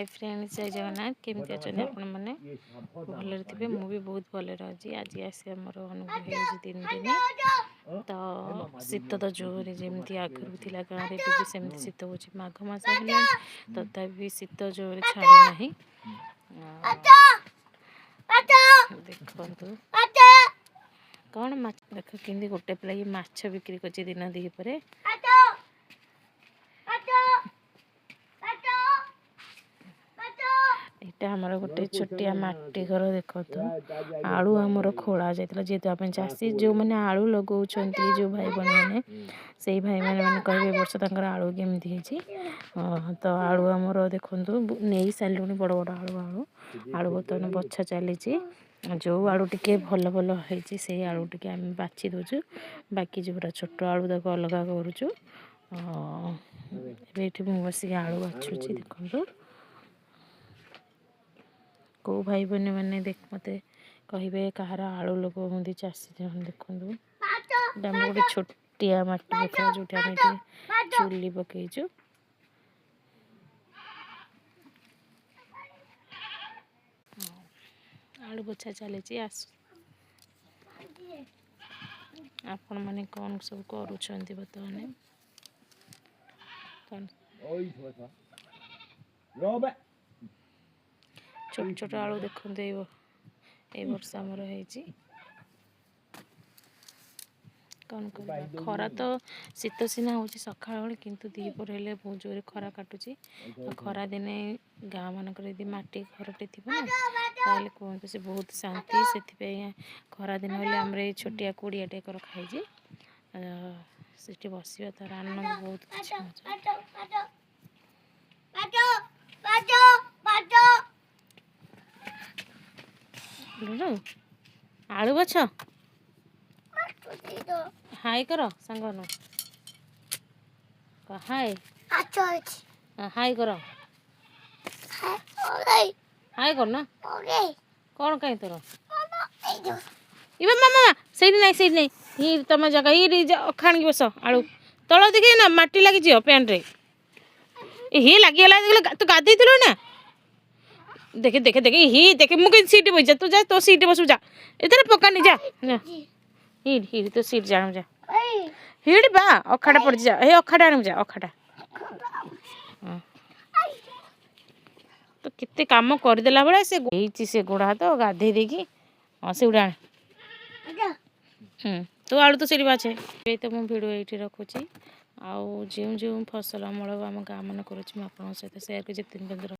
Hi friends, जय जगन्नाथ। केमती अच्छा आपण मैंने भलरे थे। मु भी बहुत भलरे अच्छी। आज आसी आमर अनुभव हो 3 दिन तो शीत तो जोर जमी आगुरी थी गाँव में भी सेमती शीत हो माघ मस है तथापि शीत जोर छाड़ना। देखु कौन माछ देख कि गोटे पिला माछ बिक्री कर दिन दीपर यहाँ आमर गोटे छोटिया मटी घर देखो आलू आमर खोला जाता जेहेतु आप चाषी जो मैंने आलू लगाऊँ जो भाई बहन मैंने से भाई मैंने कहे वर्ष तर आलू केमती तो आलू आमर देखु नहीं सारे बड़ बड़ आलू आलू आलू बर्तमान बछा चली जो आलू टे भल भल होती से आलू टे आम बाछि दौचु बाकी जो पूरा छोट आलू तक अलग करुचु। ये बस आलू बाछुची देखो को भाई बहन मैंने देख मत कहे कहार आलू लगाऊँ चाषी जन देखो गोटे छोटिया मटी देखा जो चुली पकईचु आलू बछा चली आपण मैंने कौन सब करुँच बर्तमान छोट छोट आलू देखते ये वर्ष आमर है कौन कर खरा तो शीत सीना हो सका किंतु दीपर हेले बहुत जोर खरा काटुची खरा दिने गाँ मानक मटी घरटे थी ना कहते से बहुत शांति से खरा दिन हेल्ले आम छोटिया कुड़िया टे रखाई से बस तार आनंद बहुत आलू बछ हाय कर सांग हाय हाय कर हाय कर ना कौन कहीं तोर मामा से नहीं ये तुम जगह ये खाणी बस आलू तल देखे ना माटी लगी पैंट रे ही लगे तू गाधे ना देखे देखे देखे ही देखे मुझे सीट बजा तू जा तो सीट बसु जा इधर पकानी जा हिड़ हिड़ तो सीट जान जा हिड़ बा अखाड़ा पड़ जा हे अखाड़ा आन जा अखाड़ा तो कितने काम करदेला बेले से गोड़ा तो गाधे देकी हाँ से उड़ा तो आलू तो सीट बाछे ये तो मुझे भिडियो ये रखुची आउ जो फसल अमल आम गाँ मान कर सहित सेयार कर